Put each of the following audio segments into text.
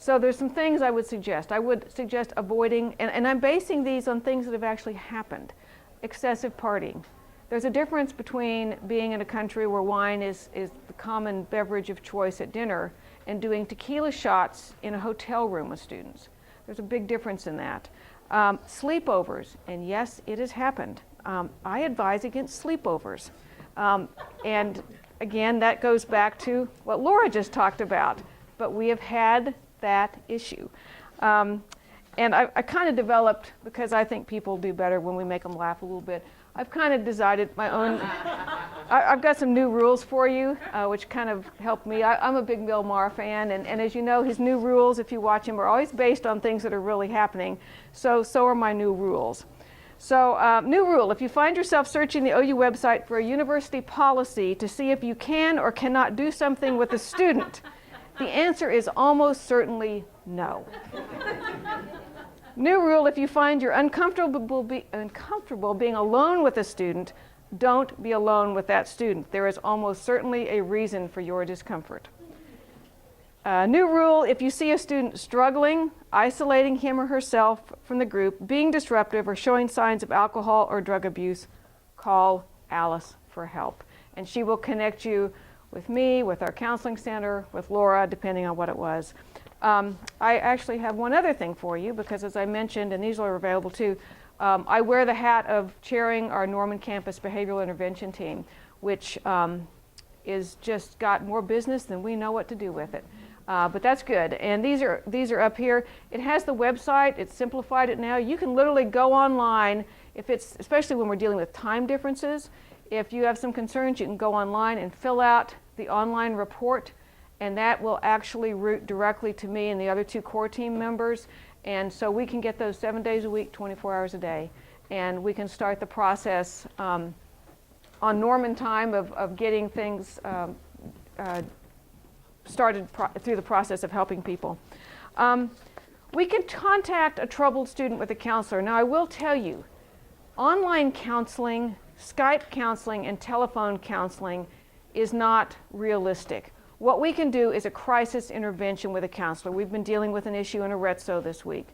So there's some things I would suggest. I would suggest avoiding, and I'm basing these on things that have actually happened. Excessive partying. There's a difference between being in a country where wine is the common beverage of choice at dinner and doing tequila shots in a hotel room with students. There's a big difference in that. Sleepovers, and yes, it has happened. I advise against sleepovers. And again, that goes back to what Laura just talked about, but we have had that issue. And I kind of developed, because I think people do better when we make them laugh a little bit, I've kind of decided my own, I've got some new rules for you, which kind of helped me. I'm a big Bill Maher fan, and as you know, his new rules, if you watch him, are always based on things that are really happening. So are my new rules. So new rule, if you find yourself searching the OU website for a university policy to see if you can or cannot do something with a student, the answer is almost certainly no. New rule, if you find you're uncomfortable being alone with a student, don't be alone with that student. There is almost certainly a reason for your discomfort. New rule, if you see a student struggling, isolating him or herself from the group, being disruptive, or showing signs of alcohol or drug abuse, call Alice for help. And she will connect you with me, with our counseling center, with Laura, depending on what it was. I actually have one other thing for you, because as I mentioned, and these are available too, I wear the hat of chairing our Norman Campus Behavioral Intervention Team, which is just got more business than we know what to do with it. But that's good. And these are up here. It has the website. It's simplified it now. You can literally go online, especially when we're dealing with time differences. If you have some concerns, you can go online and fill out the online report, and that will actually route directly to me and the other two core team members. And so we can get those 7 days a week, 24 hours a day. And we can start the process on Norman time of getting things started through the process of helping people. We can contact a troubled student with a counselor. Now, I will tell you, online counseling, Skype counseling, and telephone counseling is not realistic. What we can do is a crisis intervention with a counselor. We've been dealing with an issue in Arezzo this week.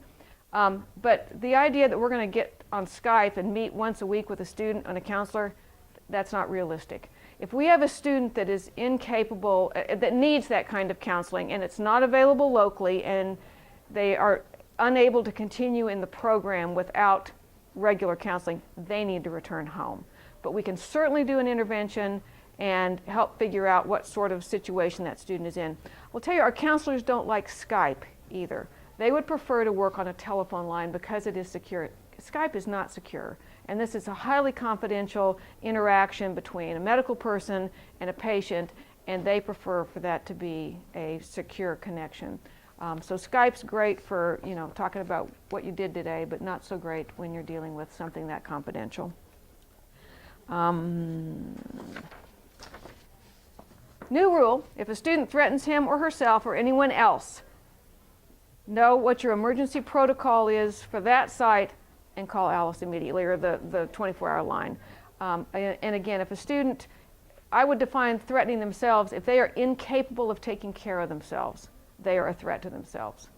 But the idea that we're going to get on Skype and meet once a week with a student and a counselor, that's not realistic. If we have a student that is incapable, that needs that kind of counseling, and it's not available locally, and they are unable to continue in the program without regular counseling, they need to return home. But we can certainly do an intervention and help figure out what sort of situation that student is in. I'll tell you, our counselors don't like Skype either. They would prefer to work on a telephone line because it is secure. Skype is not secure, and this is a highly confidential interaction between a medical person and a patient, and they prefer for that to be a secure connection. So Skype's great for, talking about what you did today, but not so great when you're dealing with something that confidential. New rule, if a student threatens him or herself or anyone else, know what your emergency protocol is for that site and call Alice immediately, or the 24-hour line. And again, if a student, I would define threatening themselves, if they are incapable of taking care of themselves, they are a threat to themselves.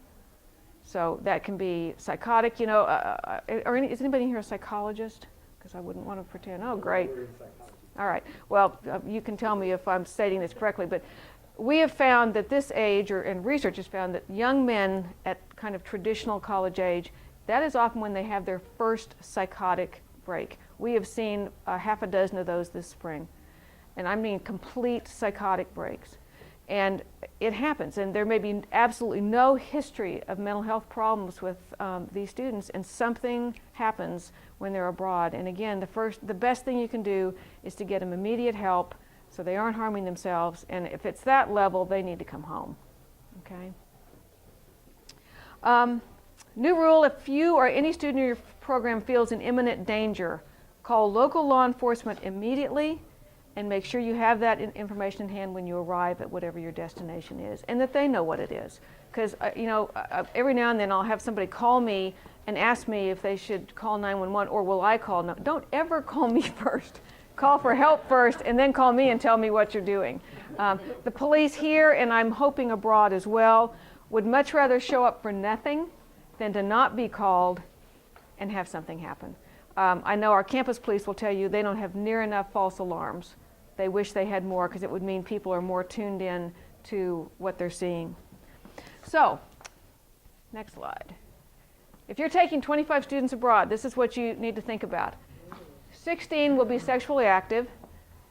So that can be psychotic, is anybody here a psychologist? Because I wouldn't want to pretend, oh great. All right, well, you can tell me if I'm stating this correctly, but we have found that this age, and research has found that young men at kind of traditional college age, that is often when they have their first psychotic break. We have seen half a dozen of those this spring, and I mean complete psychotic breaks. And it happens, and there may be absolutely no history of mental health problems with these students, and something happens when they're abroad. And again, the best thing you can do is to get them immediate help so they aren't harming themselves, and if it's that level, they need to come home, okay? New rule, if you or any student in your program feels in imminent danger, call local law enforcement immediately and make sure you have that information in hand when you arrive at whatever your destination is, and that they know what it is. Because, every now and then I'll have somebody call me and ask me if they should call 911, or will I call? No, don't ever call me first. Call for help first, and then call me and tell me what you're doing. The police here, and I'm hoping abroad as well, would much rather show up for nothing than to not be called and have something happen. I know our campus police will tell you they don't have near enough false alarms. They wish they had more because it would mean people are more tuned in to what they're seeing. So, next slide. If you're taking 25 students abroad, this is what you need to think about. 16 will be sexually active.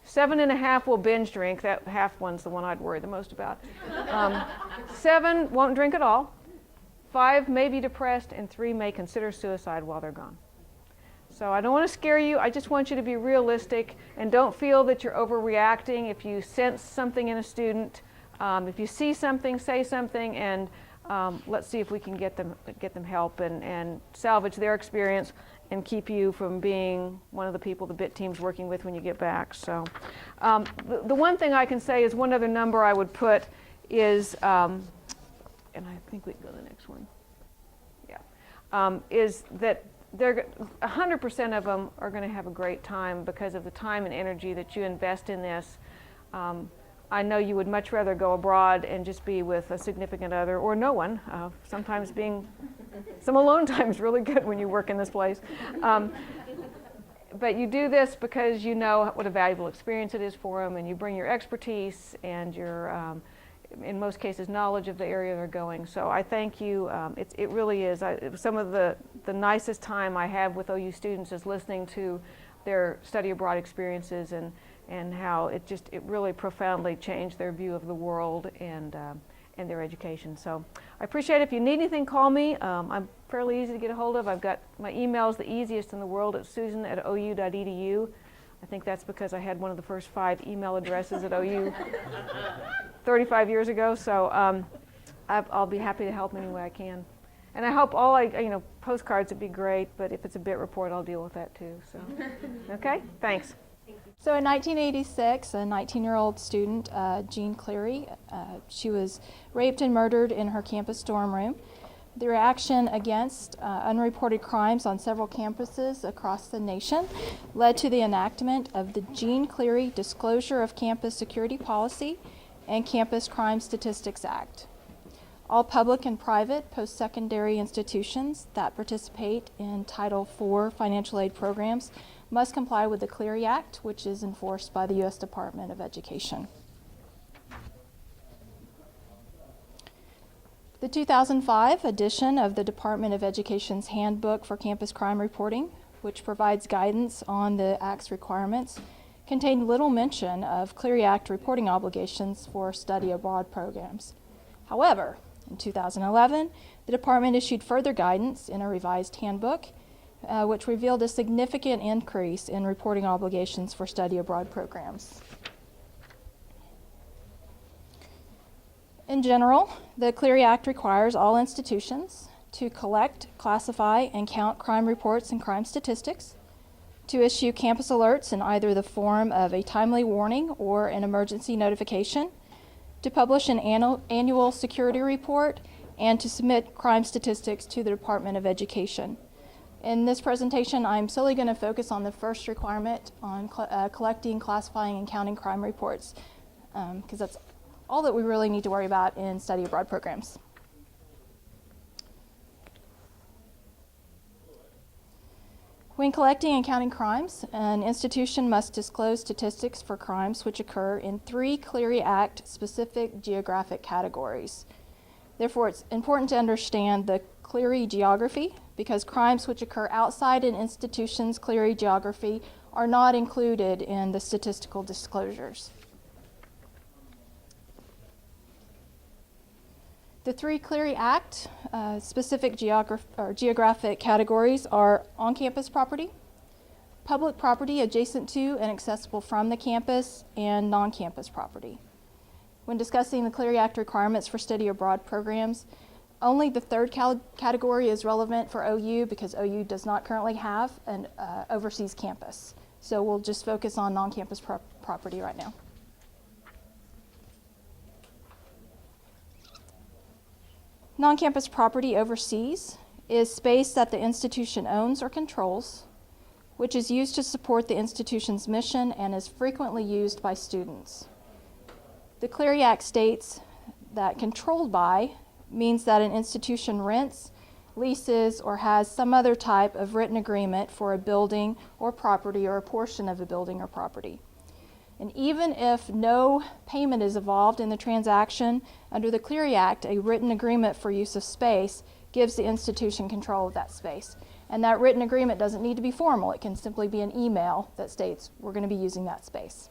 7.5 will binge drink. That half one's the one I'd worry the most about. 7 won't drink at all. 5 may be depressed, and 3 may consider suicide while they're gone. So I don't want to scare you. I just want you to be realistic and don't feel that you're overreacting. If you sense something in a student, if you see something, say something, and let's see if we can get them help and salvage their experience and keep you from being one of the people the BIT team's working with when you get back. So the one thing I can say is one other number I would put is, and I think we can go to the next one. Yeah, is that 100% of them are going to have a great time because of the time and energy that you invest in this. I know you would much rather go abroad and just be with a significant other or no one. Sometimes being some alone time is really good when you work in this place. But you do this because you know what a valuable experience it is for them, and you bring your expertise and your, in most cases, knowledge of the area they're going. So I thank you. It really is. Some of the nicest time I have with OU students is listening to their study abroad experiences and how it really profoundly changed their view of the world and their education. So I appreciate it. If you need anything, call me. I'm fairly easy to get a hold of. I've got my email is the easiest in the world at susan@ou.edu. I think that's because I had one of the first 5 email addresses at OU 35 years ago. So I'll be happy to help any way I can. And I hope postcards would be great, but if it's a BIT report, I'll deal with that too. So, okay, thanks. So in 1986, a 19-year-old student, Jean Cleary, she was raped and murdered in her campus dorm room. The reaction against unreported crimes on several campuses across the nation led to the enactment of the Jean Cleary Disclosure of Campus Security Policy and Campus Crime Statistics Act. All public and private post-secondary institutions that participate in Title IV financial aid programs must comply with the Cleary Act, which is enforced by the U.S. Department of Education. The 2005 edition of the Department of Education's Handbook for Campus Crime Reporting, which provides guidance on the Act's requirements, contained little mention of Cleary Act reporting obligations for study abroad programs. However, in 2011, the department issued further guidance in a revised handbook, which revealed a significant increase in reporting obligations for study abroad programs. In general, the Cleary Act requires all institutions to collect, classify, and count crime reports and crime statistics, to issue campus alerts in either the form of a timely warning or an emergency notification, to publish an annual security report, and to submit crime statistics to the Department of Education. In this presentation, I'm solely going to focus on the first requirement on collecting, classifying, and counting crime reports, because that's all that we really need to worry about in study abroad programs. When collecting and counting crimes, an institution must disclose statistics for crimes which occur in 3 Cleary Act specific geographic categories. Therefore, it's important to understand the Cleary geography, because crimes which occur outside an institution's Cleary geography are not included in the statistical disclosures. The 3 Cleary Act specific geographic categories are on-campus property, public property adjacent to and accessible from the campus, and non-campus property. When discussing the Cleary Act requirements for study abroad programs, only the 3rd category is relevant for OU because OU does not currently have an overseas campus. So we'll just focus on non-campus property right now. Non-campus property overseas is space that the institution owns or controls, which is used to support the institution's mission and is frequently used by students. The Cleary Act states that controlled by means that an institution rents, leases, or has some other type of written agreement for a building or property or a portion of a building or property. And even if no payment is involved in the transaction, under the Clery Act, a written agreement for use of space gives the institution control of that space. And that written agreement doesn't need to be formal. It can simply be an email that states we're going to be using that space.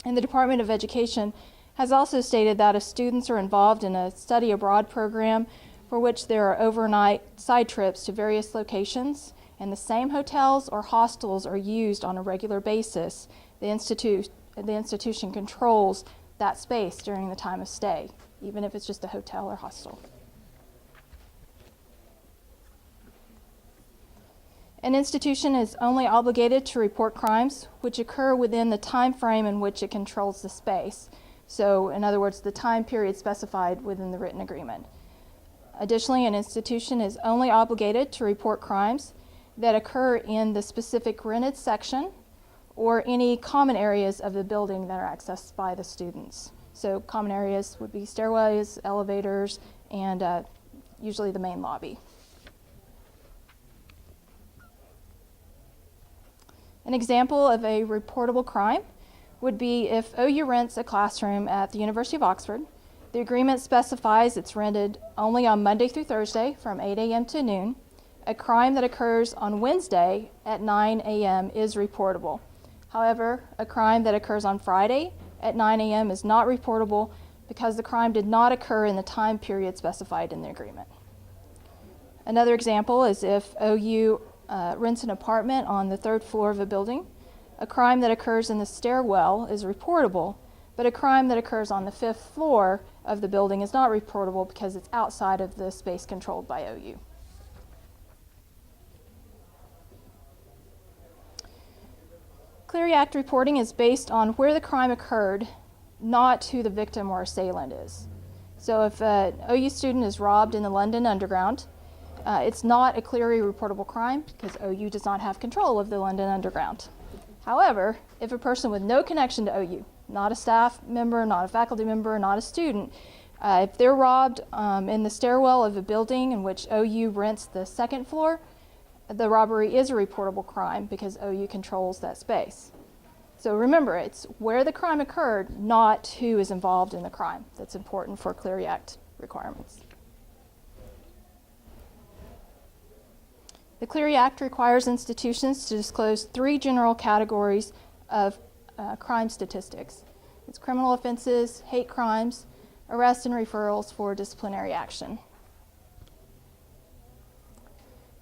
And the Department of Education has also stated that if students are involved in a study abroad program for which there are overnight side trips to various locations and the same hotels or hostels are used on a regular basis, the institution controls that space during the time of stay, even if it's just a hotel or hostel. An institution is only obligated to report crimes which occur within the time frame in which it controls the space. So, in other words, the time period specified within the written agreement. Additionally, an institution is only obligated to report crimes that occur in the specific rented section or any common areas of the building that are accessed by the students. So common areas would be stairways, elevators, and usually the main lobby. An example of a reportable crime would be if OU rents a classroom at the University of Oxford. The agreement specifies it's rented only on Monday through Thursday from 8 a.m. to noon. A crime that occurs on Wednesday at 9 a.m. is reportable. However, a crime that occurs on Friday at 9 a.m. is not reportable because the crime did not occur in the time period specified in the agreement. Another example is if OU rents an apartment on the 3rd floor of a building. A crime that occurs in the stairwell is reportable, but a crime that occurs on the 5th floor of the building is not reportable because it's outside of the space controlled by OU. Clery Act reporting is based on where the crime occurred, not who the victim or assailant is. So if an OU student is robbed in the London Underground, it's not a Clery reportable crime because OU does not have control of the London Underground. However, if a person with no connection to OU, not a staff member, not a faculty member, not a student, if they're robbed in the stairwell of a building in which OU rents the 2nd floor, the robbery is a reportable crime because OU controls that space. So remember, it's where the crime occurred, not who is involved in the crime. That's important for Clery Act requirements. The Clery Act requires institutions to disclose 3 general categories of crime statistics. It's criminal offenses, hate crimes, arrests and referrals for disciplinary action.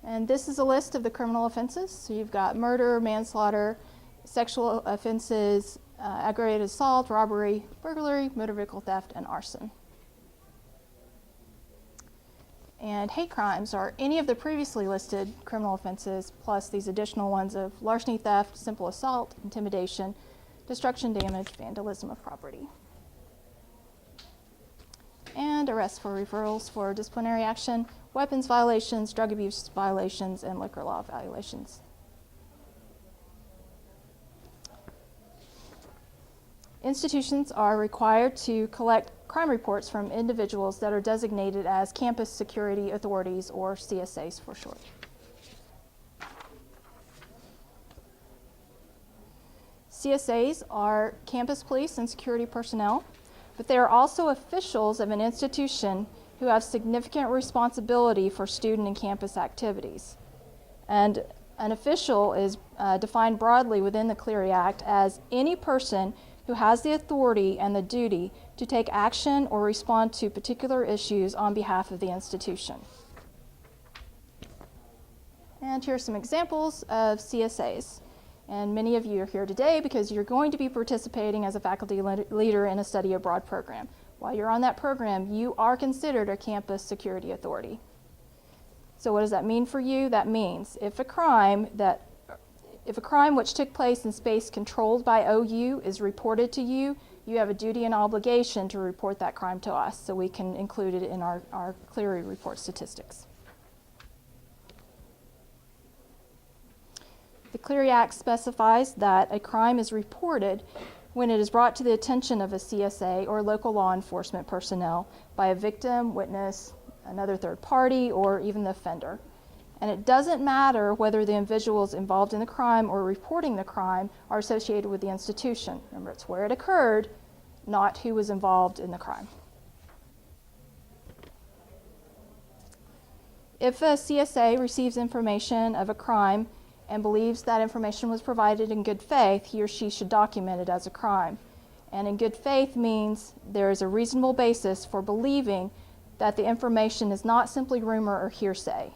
And this is a list of the criminal offenses. So you've got murder, manslaughter, sexual offenses, aggravated assault, robbery, burglary, motor vehicle theft, and arson. And hate crimes are any of the previously listed criminal offenses plus these additional ones of larceny, theft, simple assault, intimidation, destruction, damage, vandalism of property. And arrests for referrals for disciplinary action, weapons violations, drug abuse violations, and liquor law violations. Institutions are required to collect crime reports from individuals that are designated as Campus Security Authorities, or CSAs for short. CSAs are campus police and security personnel, but they are also officials of an institution who have significant responsibility for student and campus activities. And an official is defined broadly within the Clery Act as any person who has the authority and the duty to take action or respond to particular issues on behalf of the institution. And here are some examples of CSAs. And many of you are here today because you're going to be participating as a faculty leader in a study abroad program. While you're on that program, you are considered a campus security authority. So what does that mean for you? That means if a crime which took place in space controlled by OU is reported to you, you have a duty and obligation to report that crime to us so we can include it in our Clery report statistics. The Clery Act specifies that a crime is reported when it is brought to the attention of a CSA or local law enforcement personnel by a victim, witness, another third party, or even the offender. And it doesn't matter whether the individuals involved in the crime or reporting the crime are associated with the institution. Remember, it's where it occurred, not who was involved in the crime. If a CSA receives information of a crime and believes that information was provided in good faith, he or she should document it as a crime. And in good faith means there is a reasonable basis for believing that the information is not simply rumor or hearsay.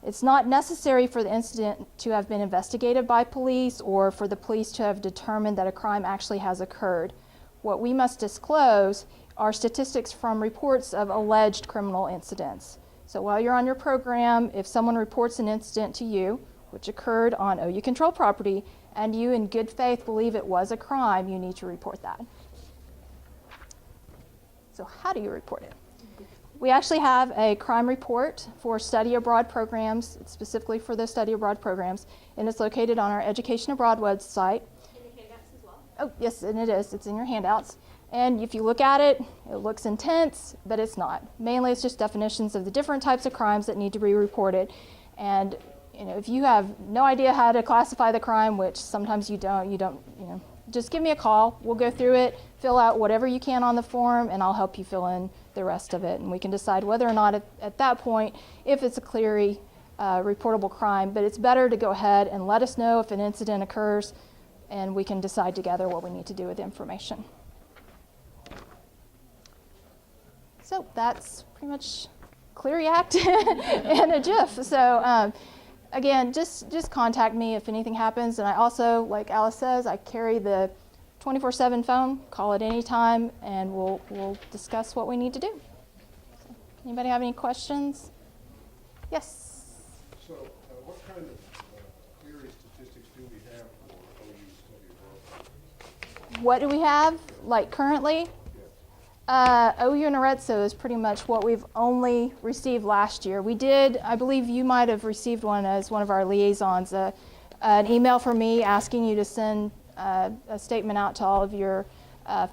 It's not necessary for the incident to have been investigated by police or for the police to have determined that a crime actually has occurred. What we must disclose are statistics from reports of alleged criminal incidents. So while you're on your program, if someone reports an incident to you, which occurred on OU controlled property, and you in good faith believe it was a crime, you need to report that. So how do you report it? We actually have a crime report for study abroad programs, specifically for the study abroad programs, and it's located on our Education Abroad website. In the handouts as well? Oh, yes, and it is. It's in your handouts. And if you look at it, it looks intense, but it's not. Mainly it's just definitions of the different types of crimes that need to be reported. And if you have no idea how to classify the crime, which sometimes you don't, just give me a call. We'll go through it, fill out whatever you can on the form, and I'll help you fill in the rest of it. And we can decide whether or not at that point, if it's a clearly reportable crime. But it's better to go ahead and let us know if an incident occurs, and we can decide together what we need to do with the information. So that's pretty much Clery Act in a GIF. So again, just contact me if anything happens. And I also, like Alice says, I carry the 24/7 phone. Call at any time, and we'll discuss what we need to do. So, anybody have any questions? Yes. So, what kind of Clery statistics do we have for OU study abroad? What do we have, like currently? OU and Arezzo is pretty much what we've only received last year. We did, I believe you might have received one as one of our liaisons, an email from me asking you to send a statement out to all of your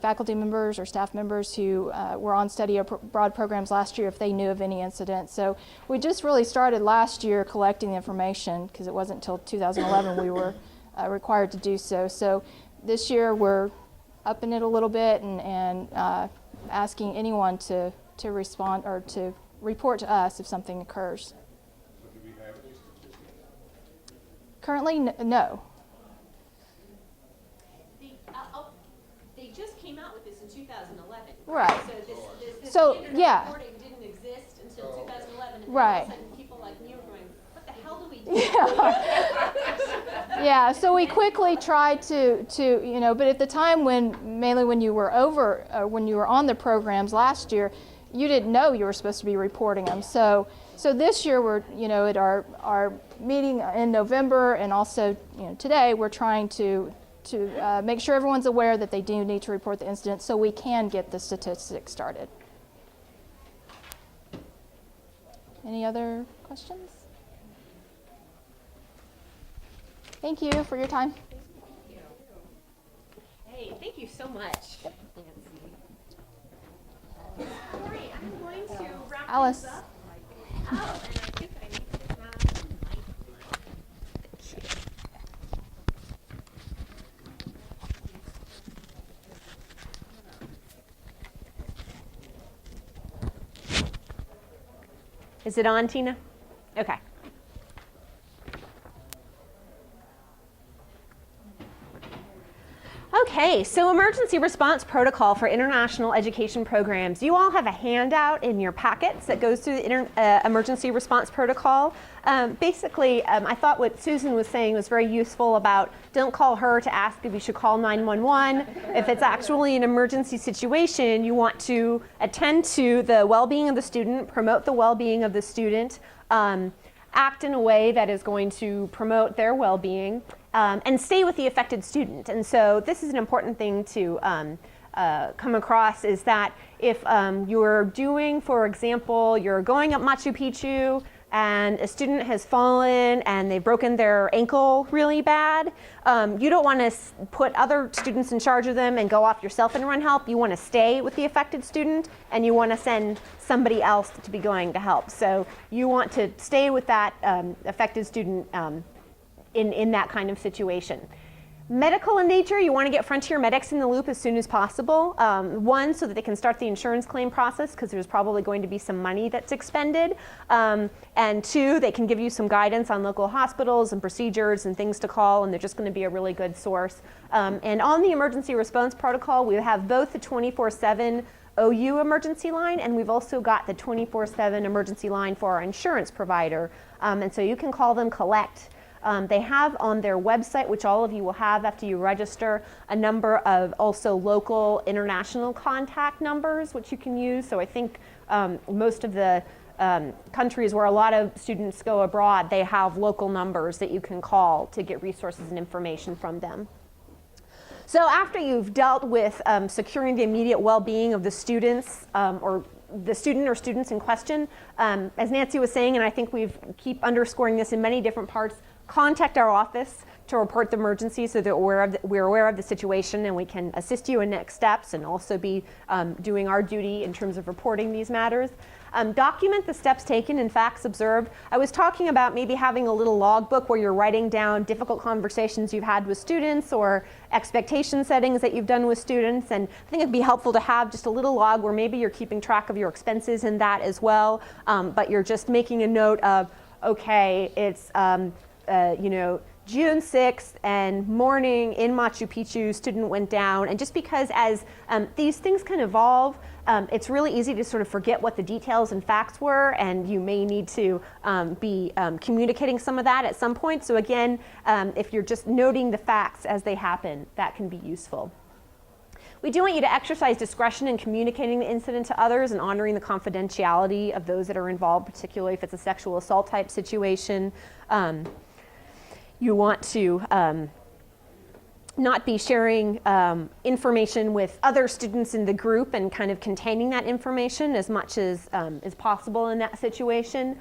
faculty members or staff members who were on study abroad programs last year if they knew of any incidents. So we just really started last year collecting the information because it wasn't until 2011 we were required to do so. So this year we're upping it a little bit and asking anyone to respond or to report to us if something occurs. So do we have any statistics? Currently, no. They just came out with this in 2011. Right. So this So, internet yeah. reporting didn't exist until 2011. And Right. then all of a sudden people like me were going, what the hell do we do? Yeah, so we quickly tried to but at the time mainly when you were when you were on the programs last year, you didn't know you were supposed to be reporting them. So this year we're, at our meeting in November and also, today we're trying to make sure everyone's aware that they do need to report the incident so we can get the statistics started. Any other questions? Thank you for your time. Hey, thank you so much. Lori, I'm going to wrap Alice. things up. Oh, and I think I need to grab my mic. Is it on, Tina? Okay. Okay, so emergency response protocol for international education programs. You all have a handout in your packets that goes through the emergency response protocol. Basically, I thought what Susan was saying was very useful about don't call her to ask if you should call 911. If it's actually an emergency situation, you want to attend to the well-being of the student, promote the well-being of the student, act in a way that is going to promote their well-being, and stay with the affected student. And so this is an important thing to come across, is that if you're doing, for example, you're going up Machu Picchu and a student has fallen and they've broken their ankle really bad, you don't want to put other students in charge of them and go off yourself and run help. You want to stay with the affected student, and you want to send somebody else to be going to help. So you want to stay with that affected student in that kind of situation. Medical in nature, you want to get Frontier Medics in the loop as soon as possible. One, so that they can start the insurance claim process, because there's probably going to be some money that's expended. And two, they can give you some guidance on local hospitals and procedures and things to call, and they're just going to be a really good source. And on the emergency response protocol, we have both the 24/7 OU emergency line, and we've also got the 24/7 emergency line for our insurance provider. And so you can call them collect. They have on their website, which all of you will have after you register, a number of also local international contact numbers, which you can use. So I think most of the countries where a lot of students go abroad, they have local numbers that you can call to get resources and information from them. So after you've dealt with securing the immediate well-being of the students or the student or students in question, as Nancy was saying, and I think we keep underscoring this in many different parts, contact our office to report the emergency so that we're aware of the situation and we can assist you in next steps and also be doing our duty in terms of reporting these matters. Document the steps taken and facts observed. I was talking about maybe having a little logbook where you're writing down difficult conversations you've had with students or expectation settings that you've done with students, and I think it'd be helpful to have just a little log where maybe you're keeping track of your expenses in that as well, but you're just making a note of, okay, it's June 6th and morning in Machu Picchu, student went down. And just because as these things can evolve, it's really easy to sort of forget what the details and facts were, and you may need to be communicating some of that at some point. So again, if you're just noting the facts as they happen, that can be useful. We do want you to exercise discretion in communicating the incident to others and honoring the confidentiality of those that are involved, particularly if it's a sexual assault type situation. You want to not be sharing information with other students in the group and kind of containing that information as much as is possible in that situation.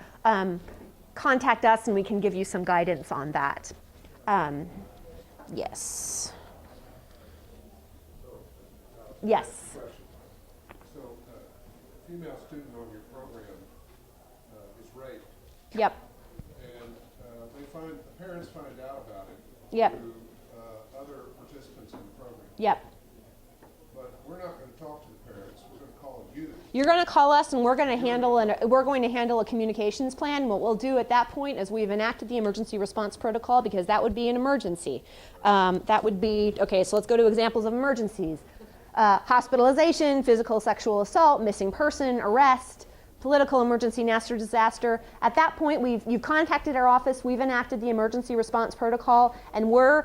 Contact us and we can give you some guidance on that. Yes. Yes. Question. So, a female student on your program is raped. Yep. And the parents find out about it Yep. through other participants in the program. Yep. But we're not going to talk to the parents. We're going to call you. You're going to call us, and we're going to handle a communications plan. What we'll do at that point is we've enacted the emergency response protocol, because that would be an emergency. That would be okay. So let's go to examples of emergencies: hospitalization, physical sexual assault, missing person, arrest, political emergency, natural disaster. At that point, you've contacted our office, we've enacted the emergency response protocol, and we're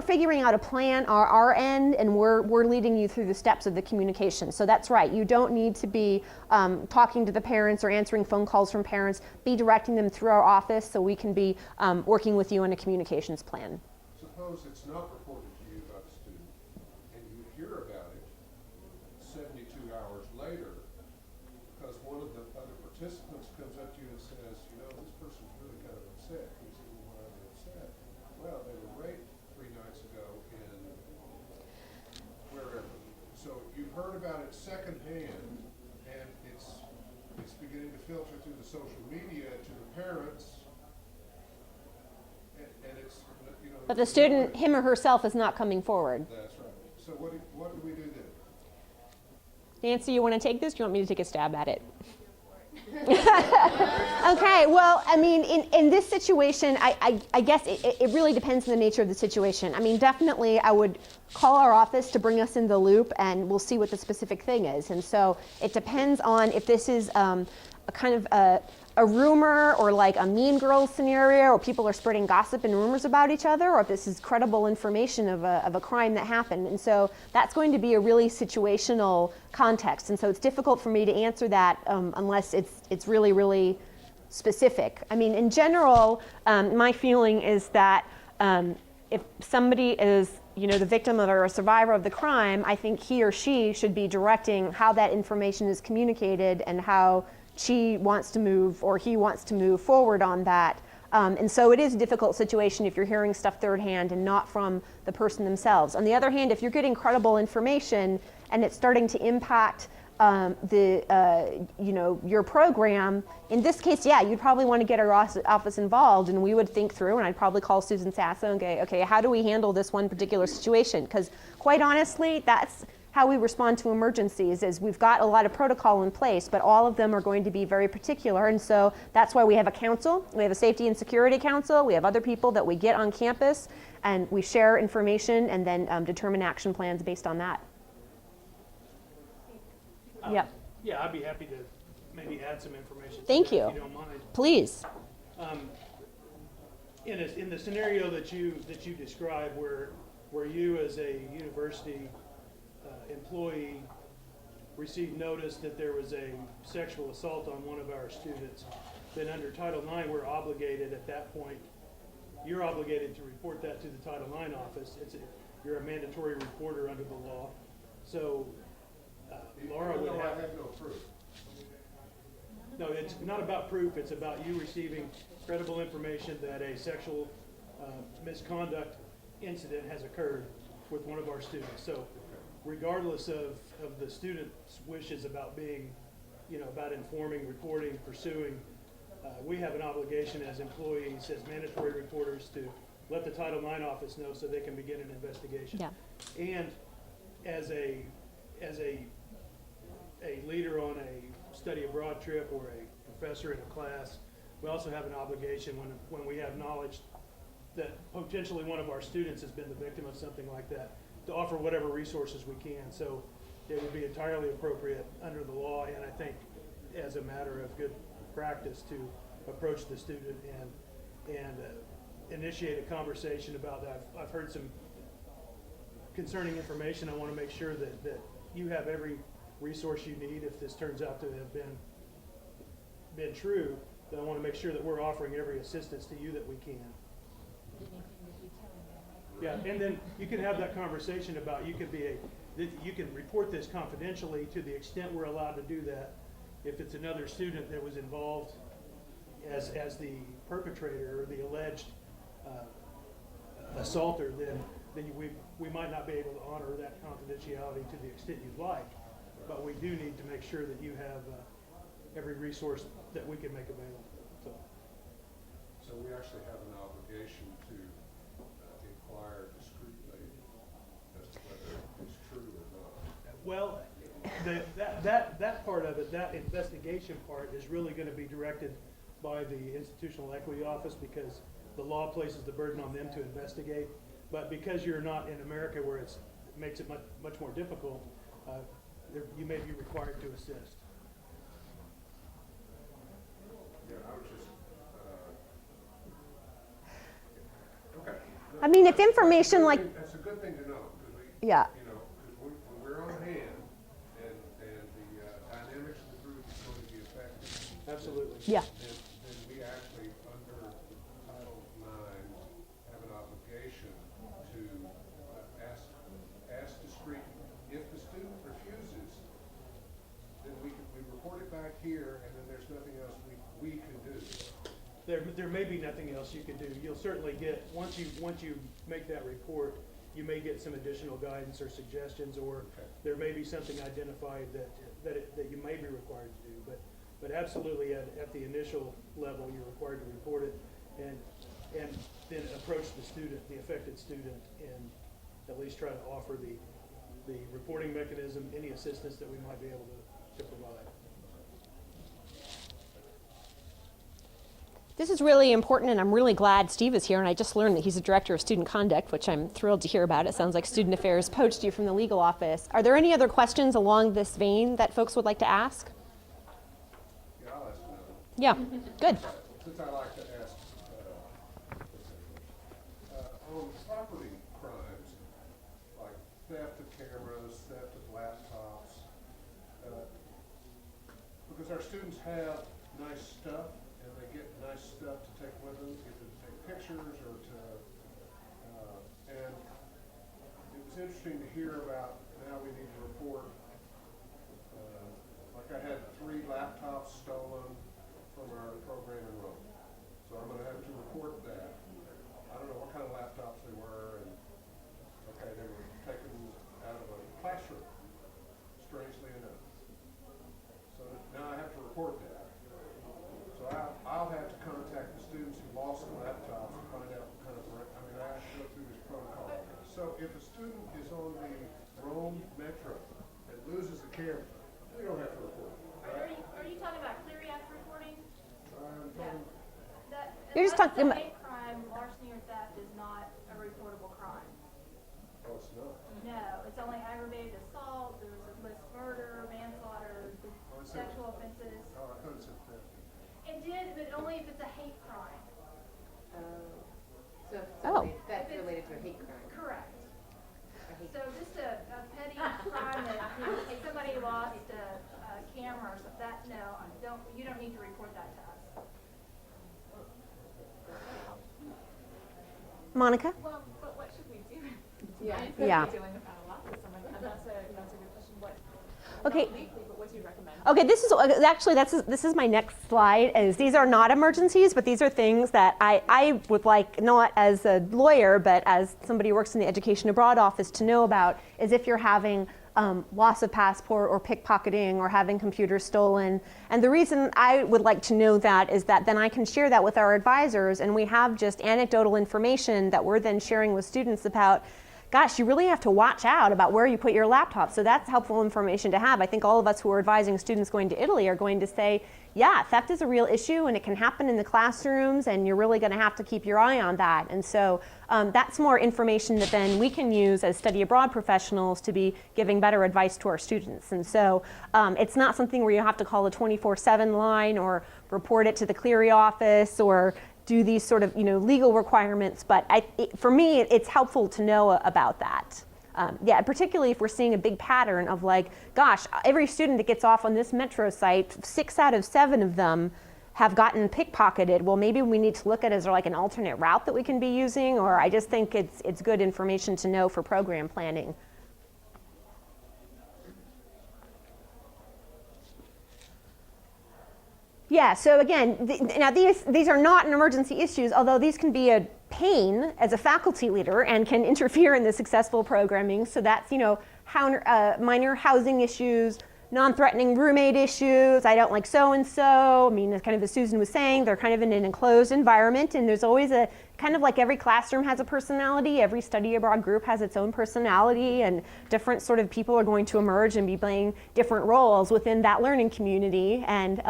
figuring out a plan on our end, and we're leading you through the steps of the communication. So that's right, you don't need to be talking to the parents or answering phone calls from parents. Be directing them through our office so we can be working with you on a communications plan. Suppose it's not reported to you by the student, and you hear about it 72 hours later, because one of the other participants comes up to you and says, this person's really kind of upset. You say, well, why are they upset? Well, they were raped 3 nights ago in wherever. So you've heard about it secondhand, and it's beginning to filter through the social media to the parents, and it's, But the student, him or herself, is not coming forward. That's right. So what do we do then? Nancy, you want to take this? Do you want me to take a stab at it? Okay, well, I mean, in this situation, I guess it really depends on the nature of the situation. I mean, definitely I would call our office to bring us in the loop, and we'll see what the specific thing is. And so it depends on if this is a kind of a rumor or like a Mean Girls scenario, or people are spreading gossip and rumors about each other, or if this is credible information of a crime that happened. And so that's going to be a really situational context. And so it's difficult for me to answer that unless it's really, really specific. I mean, in general, my feeling is that if somebody is the victim of or a survivor of the crime, I think he or she should be directing how that information is communicated and how she wants to move or he wants to move forward on that. And so it is a difficult situation if you're hearing stuff third hand and not from the person themselves. On the other hand, if you're getting credible information and it's starting to impact your program, in this case, yeah, you'd probably want to get our office involved, and we would think through, and I'd probably call Susan Sasso and go, okay, how do we handle this one particular situation? Because quite honestly, that's how we respond to emergencies, is we've got a lot of protocol in place, but all of them are going to be very particular, and so that's why we have a council. We have a safety and security council. We have other people that we get on campus, and we share information and then determine action plans based on that. Yep. Yeah, I'd be happy to maybe add some information. Thank to that, you. If you don't mind. Please. In the scenario that you describe, where you as a university employee received notice that there was a sexual assault on one of our students, then under Title IX, we're obligated at that point. You're obligated to report that to the Title IX office. You're a mandatory reporter under the law. So Laura would have. I have no proof. No, it's not about proof. It's about you receiving credible information that a sexual misconduct incident has occurred with one of our students. So regardless of the student's wishes about being, about informing, reporting, pursuing, we have an obligation as employees, as mandatory reporters, to let the Title IX office know so they can begin an investigation. Yeah. And as a leader on a study abroad trip or a professor in a class, we also have an obligation when we have knowledge that potentially one of our students has been the victim of something like that, to offer whatever resources we can. So it would be entirely appropriate under the law, and I think as a matter of good practice, to approach the student and initiate a conversation about that. I've heard some concerning information. I want to make sure that you have every resource you need if this turns out to have been true. Then I want to make sure that we're offering every assistance to you that we can. Yeah, and then you can have that conversation about you can report this confidentially to the extent we're allowed to do that. If it's another student that was involved as the perpetrator or the alleged assaulter, then we might not be able to honor that confidentiality to the extent you'd like. But we do need to make sure that you have every resource that we can make available. So we actually have an obligation to inquire discreetly as to whether it's true or not. Well, that part of it, that investigation part, is really going to be directed by the Institutional Equity Office, because the law places the burden on them to investigate. But because you're not in America, where it makes it much more difficult, you may be required to assist. Yeah, I was just, okay. I mean, if information like, That's a good thing to know, because yeah. when we're on hand, and the dynamics of the group is going to be affected. Absolutely. Yeah. Then we actually, under Title IX, have an obligation to ask discreetly. If the student refuses, then we report it back here, and then there's nothing else we can do. There may be nothing else you can do. You'll certainly get, once you make that report, you may get some additional guidance or suggestions, or there may be something identified that you may be required to do. But absolutely at the initial level, you're required to report it and then approach the student, the affected student, and at least try to offer the reporting mechanism, any assistance that we might be able to provide. This is really important, and I'm really glad Steve is here, and I just learned that he's a director of student conduct, which I'm thrilled to hear about. It sounds like Student Affairs poached you from the legal office. Are there any other questions along this vein that folks would like to ask? Yeah, I'll ask another one. Yeah, good. Since I like to ask, on property crimes, like theft of cameras, theft of laptops, because our students have nice stuff, and they get nice stuff to take with them, either to take pictures or to, and it was interesting to hear about now we need to report, like I had 3 laptops stolen from our program in Rome. So I'm gonna have to report that. I don't know what kind of laptops they were, and, okay, they were taken out of a classroom, strangely enough. So now I have to report that. So I'll have to contact the students who lost the laptops and find out what kind of, I mean, I have to go through this protocol. So if a student is on the Rome Metro and loses the camera, we don't have to report it, right? Are you talking about Clery Act reporting? I'm talking- You're just Unless talking it's a about- hate crime, larceny or theft is not a reportable crime. Oh, it's not. No, it's only aggravated assault, there was a list murder, manslaughter, Oh, it's a- sexual offenses. Oh, I thought it said theft. It did, but only if it's a hate crime. So if Oh. that's related to a hate crime. Correct. A hate So just a petty crime that, you know, if somebody lost a camera or something, that, no, you don't need to report that to us. Monica? Well, but what should we do? Yeah. Yeah. Dealing with that a lot with someone, and that's a good question. What? Okay. Not legally, but what do you recommend? Okay, this is actually this is my next slide. Is these are not emergencies, but these are things that I would like, not as a lawyer, but as somebody who works in the Education Abroad office, to know about. Is if you're having loss of passport or pickpocketing or having computers stolen. And the reason I would like to know that is that then I can share that with our advisors, and we have just anecdotal information that we're then sharing with students about, gosh, you really have to watch out about where you put your laptop. So that's helpful information to have. I think all of us who are advising students going to Italy are going to say, yeah, theft is a real issue and it can happen in the classrooms, and you're really going to have to keep your eye on that. And so that's more information that then we can use as study abroad professionals to be giving better advice to our students. And so it's not something where you have to call a 24/7 line or report it to the Clery office or do these sort of legal requirements, but for me it's helpful to know about that. Yeah, particularly if we're seeing a big pattern of like, gosh, every student that gets off on this metro site, 6 out of 7 of them have gotten pickpocketed. Well, maybe we need to look at, is there like an alternate route that we can be using? Or I just think it's good information to know for program planning. Yeah, so again, now these are not an emergency issues, although these can be a pain as a faculty leader and can interfere in the successful programming. So that's, minor housing issues, non-threatening roommate issues, I don't like so-and-so. I mean, kind of as Susan was saying, they're kind of in an enclosed environment, and there's always a, kind of like every classroom has a personality, every study abroad group has its own personality, and different sort of people are going to emerge and be playing different roles within that learning community. And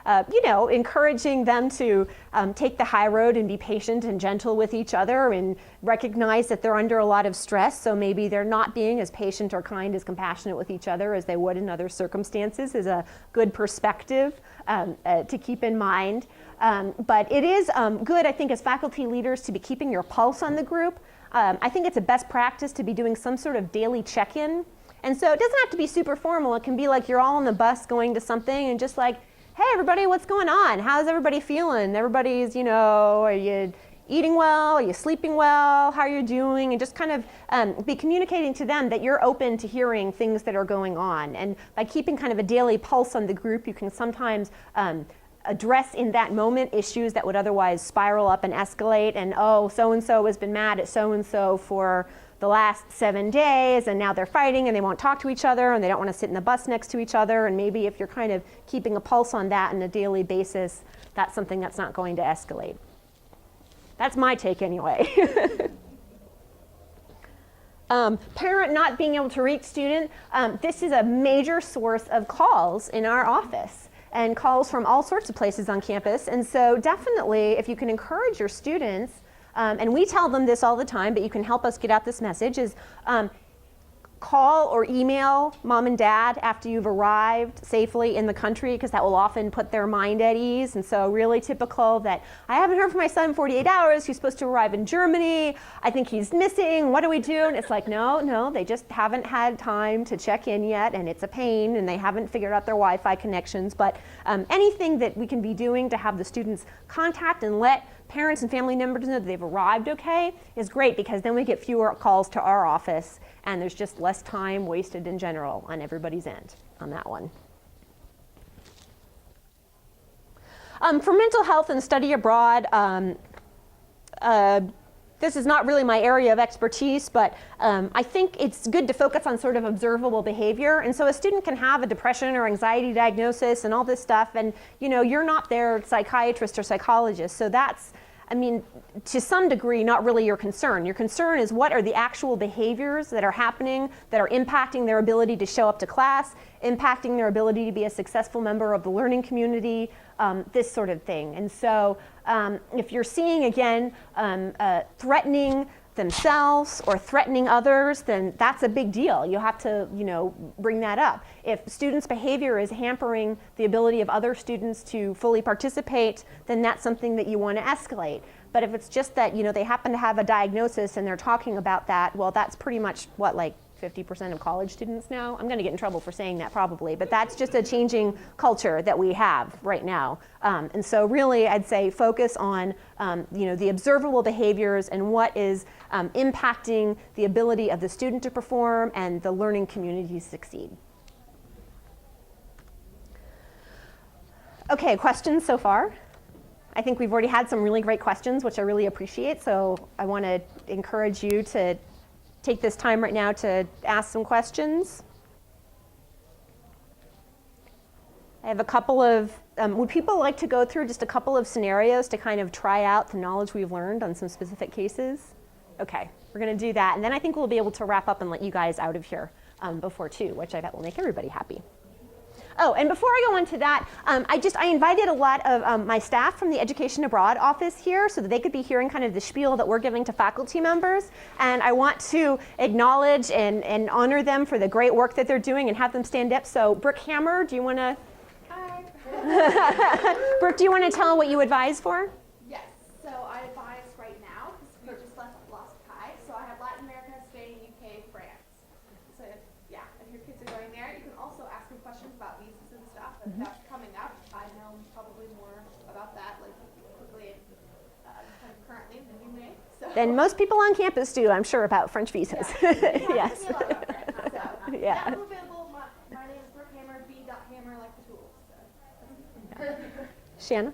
encouraging them to take the high road and be patient and gentle with each other and recognize that they're under a lot of stress, so maybe they're not being as patient or kind, as compassionate with each other as they would in other circumstances is a good perspective to keep in mind. But it is good, I think, as faculty leaders to be keeping your pulse on the group. I think it's a best practice to be doing some sort of daily check-in. And so it doesn't have to be super formal. It can be like you're all on the bus going to something and just like, hey, everybody, what's going on? How's everybody feeling? Everybody's, are you eating well? Are you sleeping well? How are you doing? And just kind of be communicating to them that you're open to hearing things that are going on. And by keeping kind of a daily pulse on the group, you can sometimes address in that moment issues that would otherwise spiral up and escalate. And, oh, so-and-so has been mad at so-and-so for the last 7 days, and now they're fighting and they won't talk to each other and they don't want to sit in the bus next to each other. And maybe if you're kind of keeping a pulse on that on a daily basis, that's something that's not going to escalate. That's my take anyway. Parent not being able to reach student. This is a major source of calls in our office and calls from all sorts of places on campus. And so definitely if you can encourage your students, and we tell them this all the time, but you can help us get out this message, is call or email mom and dad after you've arrived safely in the country, because that will often put their mind at ease. And so really typical that, I haven't heard from my son in 48 hours, he's supposed to arrive in Germany, I think he's missing, what do we do? And it's like, no, they just haven't had time to check in yet, and it's a pain, and they haven't figured out their Wi-Fi connections. But anything that we can be doing to have the students contact and let parents and family members know that they've arrived okay is great, because then we get fewer calls to our office and there's just less time wasted in general on everybody's end on that one. For mental health and study abroad, this is not really my area of expertise, but I think it's good to focus on sort of observable behavior. And so a student can have a depression or anxiety diagnosis and all this stuff, and you're not their psychiatrist or psychologist. So that's, I mean, to some degree, not really your concern. Your concern is what are the actual behaviors that are happening that are impacting their ability to show up to class, impacting their ability to be a successful member of the learning community, this sort of thing. And so if you're seeing, again, threatening themselves or threatening others, then that's a big deal. You have to, bring that up. If students' behavior is hampering the ability of other students to fully participate, then that's something that you want to escalate. But if it's just that, they happen to have a diagnosis and they're talking about that, well, that's pretty much what, like 50% of college students now? I'm going to get in trouble for saying that probably, but that's just a changing culture that we have right now. And so really, I'd say focus on, the observable behaviors and what is impacting the ability of the student to perform and the learning community to succeed. Okay, questions so far? I think we've already had some really great questions, which I really appreciate. So I want to encourage you to take this time right now to ask some questions. I have a couple of, would people like to go through just a couple of scenarios to kind of try out the knowledge we've learned on some specific cases? Okay, we're going to do that. And then I think we'll be able to wrap up and let you guys out of here before 2, which I bet will make everybody happy. Oh, and before I go on to that, I invited a lot of my staff from the Education Abroad office here so that they could be hearing kind of the spiel that we're giving to faculty members. And I want to acknowledge and honor them for the great work that they're doing and have them stand up. So Brooke Hammer, do you want to? Hi. Brooke, do you want to tell what you advise for? Yes. So I advise right now because we just lost Kai. So I have Latin America, Spain, UK, France. So if your kids are going there, you can also ask them questions about visas and stuff. If that's coming up, I know probably more about that, like quickly kind of currently than you may. So. Then most people on campus do, I'm sure, about French visas. Yes. Yeah. I'm available. My name is Brooke Hammer, B.Hammer, like the tools. So. Shanna?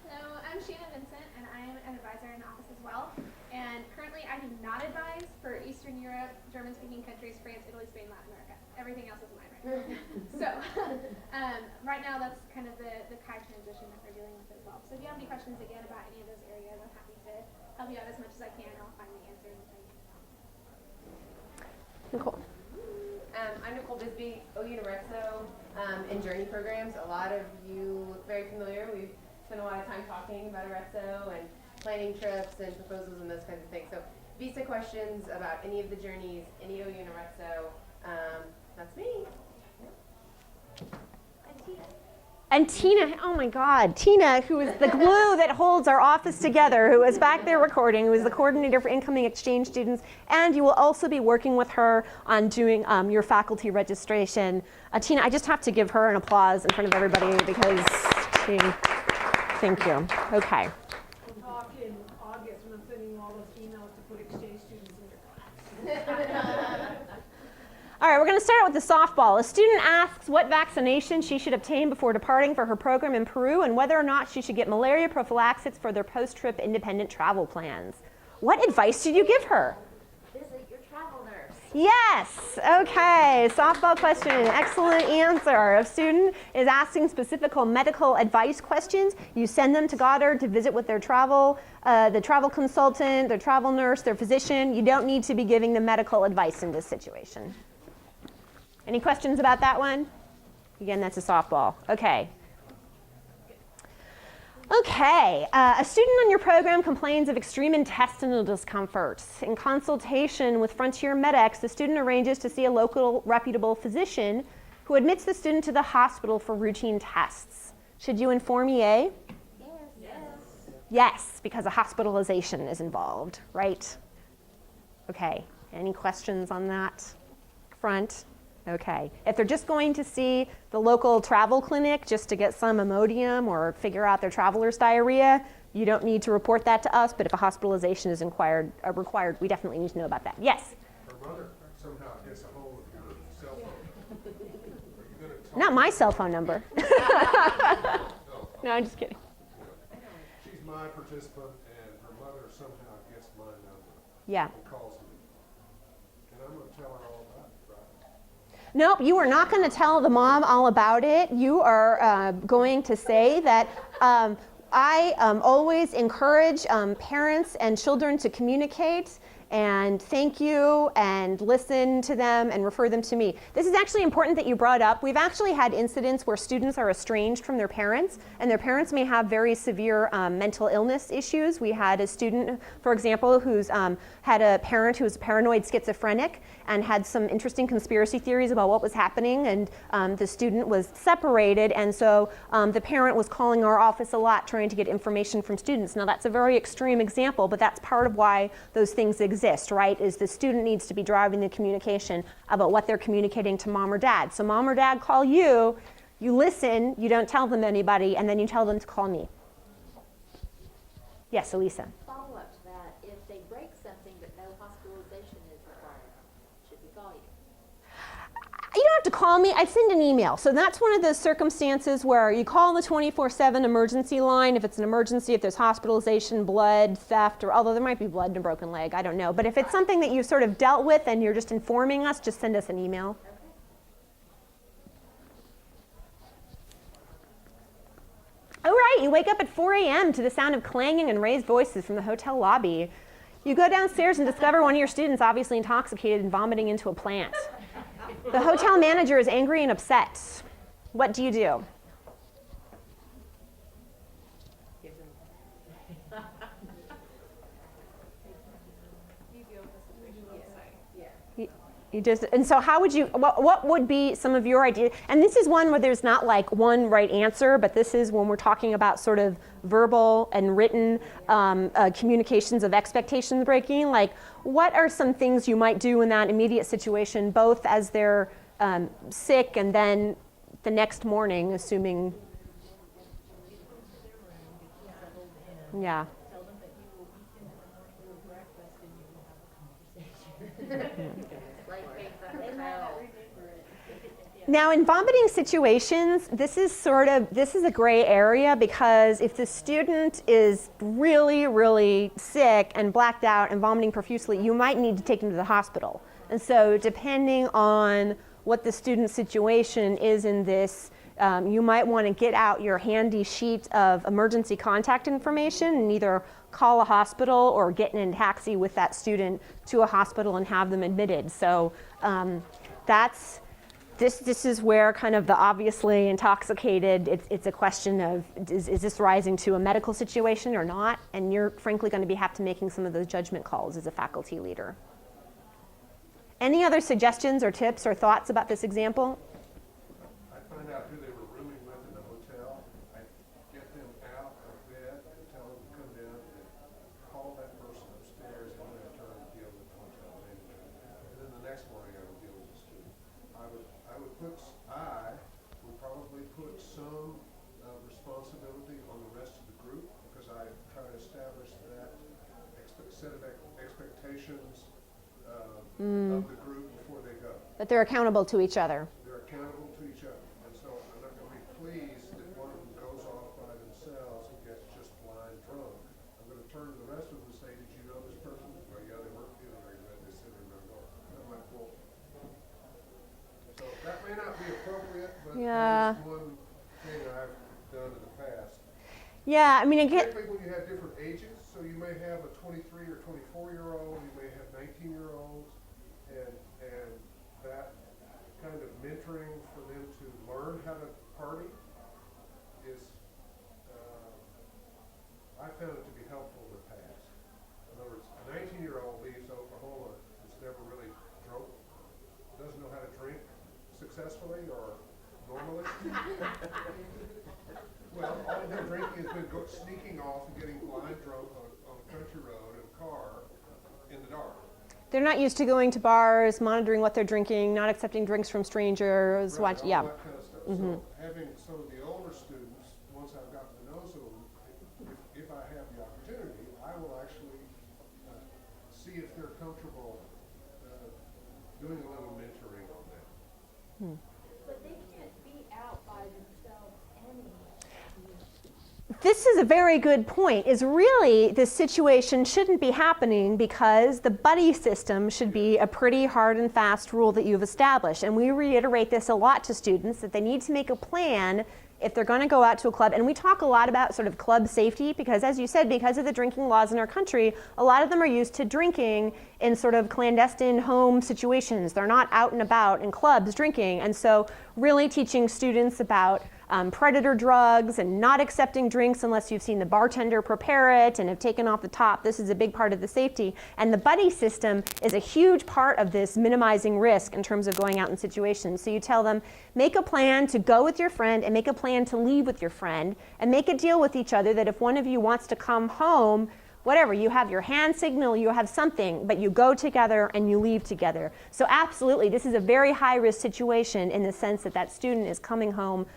Hello, I'm Shanna Vincent, and I am an advisor in the office as well. And currently, I do not advise for Eastern Europe, German-speaking countries, France, Italy, Spain, Latin America. Everything else is mine right now. So, right now, that's kind of the Kai transition that we're dealing with as well. So, if you have any questions again about any of those areas, I'm happy to help you out as much as I can. I'll find the answer and tell you. Nicole. I'm Nicole Bisbee, OU Norexo, and Journey programs. A lot of you look very familiar. We've spent a lot of time talking about Orexo and planning trips and proposals and those kinds of things. So visa questions about any of the journeys, any OU Norexo, that's me. And Tina, oh my God, Tina, who is the glue that holds our office together, who is back there recording, who is the coordinator for incoming exchange students, and you will also be working with her on doing your faculty registration. Tina, I just have to give her an applause in front of everybody because she, thank you. Okay. We'll talk in August when I'm sending you all those emails to put exchange students in your class. All right, we're going to start out with the softball. A student asks what vaccination she should obtain before departing for her program in Peru and whether or not she should get malaria prophylaxis for their post-trip independent travel plans. What advice did you give her? Visit your travel nurse. Yes. Okay. Softball question. Excellent answer. If a student is asking specific medical advice questions, you send them to Goddard to visit with their the travel consultant, their travel nurse, their physician. You don't need to be giving them medical advice in this situation. Any questions about that one? Again, that's a softball. Okay. Okay, a student on your program complains of extreme intestinal discomfort. In consultation with Frontier MedX, the student arranges to see a local reputable physician who admits the student to the hospital for routine tests. Should you inform EA? Yes. Yes, because a hospitalization is involved, right? Okay, any questions on that front? Okay, if they're just going to see the local travel clinic just to get some Imodium or figure out their traveler's diarrhea, you don't need to report that to us, but if a hospitalization is required, we definitely need to know about that. Yes? Her mother somehow gets a hold of your cell phone. Are you gonna talk Not my cell phone number. No, I'm just kidding. my participant and her mother somehow gets my number Yeah. and calls me. And I'm going to tell her all about it, right? Nope, you are not going to tell the mom all about it. You are going to say that I always encourage parents and children to communicate and thank you and listen to them and refer them to me. This is actually important that you brought up. We've actually had incidents where students are estranged from their parents, and their parents may have very severe mental illness issues. We had a student, for example, who's had a parent who was paranoid schizophrenic and had some interesting conspiracy theories about what was happening, and the student was separated, and so the parent was calling our office a lot trying to get information from students. Now that's a very extreme example, but that's part of why those things exist, right? Is the student needs to be driving the communication about what they're communicating to mom or dad. So mom or dad call you, you listen, you don't tell them anybody, and then you tell them to call me. Yes, Elisa. Follow up to that, if they break something but no hospitalization is required, should we call you? You don't have to call me, I send an email. So that's one of those circumstances where you call the 24/7 emergency line if it's an emergency, if there's hospitalization, blood, theft, or although there might be blood in a broken leg, I don't know. But if it's something that you've sort of dealt with and you're just informing us, just send us an email. Oh, right, you wake up at 4 a.m. to the sound of clanging and raised voices from the hotel lobby. You go downstairs and discover one of your students obviously intoxicated and vomiting into a plant. The hotel manager is angry and upset. What do you do? You just, and so how would you, what would be some of your ideas? And this is one where there's not like one right answer, but this is when we're talking about sort of verbal and written communications of expectations breaking. Like, what are some things you might do in that immediate situation, both as they're sick and then the next morning, assuming, yeah. Now in vomiting situations, this is a gray area because if the student is really, really sick and blacked out and vomiting profusely, you might need to take them to the hospital. And so depending on what the student's situation is in this, you might want to get out your handy sheet of emergency contact information and either call a hospital or get in a taxi with that student to a hospital and have them admitted. So this is where kind of the obviously intoxicated, it's a question of is this rising to a medical situation or not? And you're frankly going to have to making some of those judgment calls as a faculty leader. Any other suggestions or tips or thoughts about this example? I find out who they were rooming with in the hotel. I get them out of bed and tell them to come down and call that person upstairs, and I'm going to turn and deal with the hotel manager. And then the next morning I would deal with the student. I would probably put some responsibility on the rest of the group because I try to establish that set of expectations of the group before they go. That they're accountable to each other. They're accountable to each other. And so I'm not going to be pleased that one of them goes off by themselves and gets just blind drunk. I'm going to turn to the rest of them and say, did you know this person? Well, yeah, they weren't feeling very good. They said they were going to go. I'm like, well, so that may not be appropriate, but Yeah. it's one thing I've done in the past. Yeah, I mean, again, Particularly when you have different ages, so you may have a 23 or 24-year-old, you may have 19-year-olds, and that kind of mentoring for them to learn how to party is, I found it to be helpful in the past. In other words, a 19-year-old leaves Oklahoma, is never really drunk, doesn't know how to drink successfully or normally. Well, all of their drinking has been sneaking off and getting blind drunk on a country road in a car in the dark. they're not used to going to bars, monitoring what they're drinking, not accepting drinks from strangers. Right, Yeah. all that kind of stuff. So having some of the older students, once I've gotten to know some of them, if I have the opportunity, I will actually see if they're comfortable doing a little mentoring on that. But they can't be out by themselves anyway. this is a very good point, is really this situation shouldn't be happening because the buddy system should be a pretty hard and fast rule that you've established. And we reiterate this a lot to students, that they need to make a plan if they're going to go out to a club. And we talk a lot about sort of club safety because, as you said, because of the drinking laws in our country, a lot of them are used to drinking in sort of clandestine home situations. They're not out and about in clubs drinking. And so really teaching students about predator drugs and not accepting drinks unless you've seen the bartender prepare it and have taken off the top. This is a big part of the safety. And the buddy system is a huge part of this minimizing risk in terms of going out in situations. So you tell them, make a plan to go with your friend and make a plan to leave with your friend and make a deal with each other that if one of you wants to come home, whatever, you have your hand signal, you have something, but you go together and you leave together. So absolutely, this is a very high risk situation in the sense that that student is coming home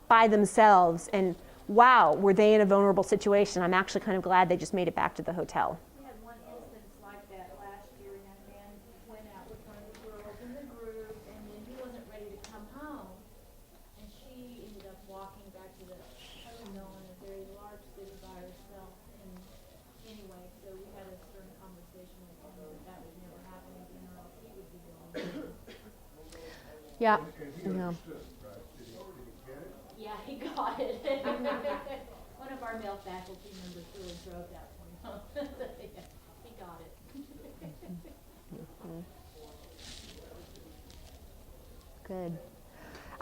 by themselves, and wow, were they in a vulnerable situation. I'm actually kind of glad they just made it back to the hotel. We had one instance like that last year. A young man went out with one of the girls in the group, and then he wasn't ready to come home, and she ended up walking back to the hotel in a very large city by herself. And anyway, so we had a stern conversation with him that would never happen again, or else he would be gone. Yeah. And he Yeah. understood, right? Did he get it? Yeah, he got it. One of our male faculty members really drove that point home. Yeah, he got it. Good.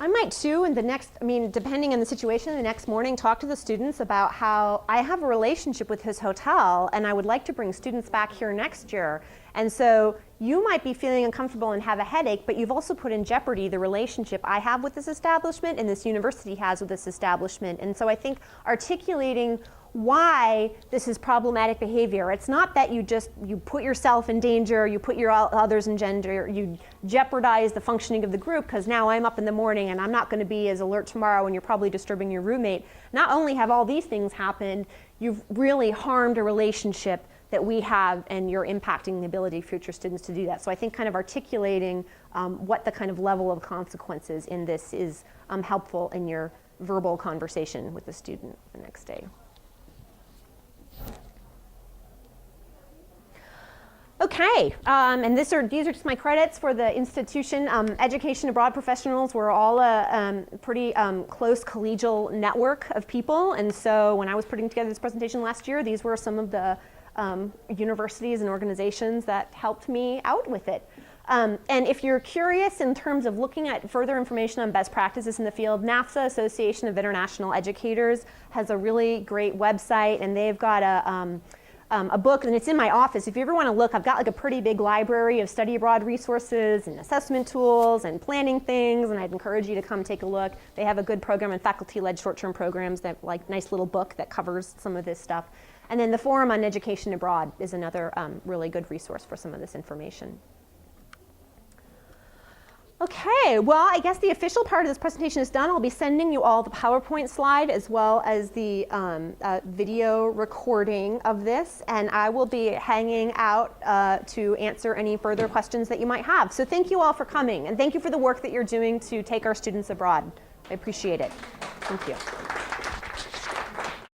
I might too, in the next, depending on the situation, the next morning, talk to the students about how I have a relationship with his hotel and I would like to bring students back here next year. And so you might be feeling uncomfortable and have a headache, but you've also put in jeopardy the relationship I have with this establishment and this university has with this establishment. And so I think articulating why this is problematic behavior. It's not that you put yourself in danger, you put your others in danger, you jeopardize the functioning of the group because now I'm up in the morning and I'm not going to be as alert tomorrow and you're probably disturbing your roommate. Not only have all these things happened, you've really harmed a relationship that we have and you're impacting the ability of future students to do that. So I think kind of articulating what the kind of level of consequences in this is helpful in your verbal conversation with the student the next day. Okay, and these are just my credits for the institution. Education Abroad Professionals, we're all a pretty close collegial network of people, and so when I was putting together this presentation last year, these were some of the universities and organizations that helped me out with it. And if you're curious in terms of looking at further information on best practices in the field, NAFSA, Association of International Educators, has a really great website, and they've got a book, and it's in my office. If you ever want to look, I've got like a pretty big library of study abroad resources and assessment tools and planning things, and I'd encourage you to come take a look. They have a good program and faculty-led short-term programs that like nice little book that covers some of this stuff. And then the Forum on Education Abroad is another really good resource for some of this information. Okay, well, I guess the official part of this presentation is done. I'll be sending you all the PowerPoint slide as well as the video recording of this, and I will be hanging out to answer any further questions that you might have. So thank you all for coming, and thank you for the work that you're doing to take our students abroad. I appreciate it. Thank you.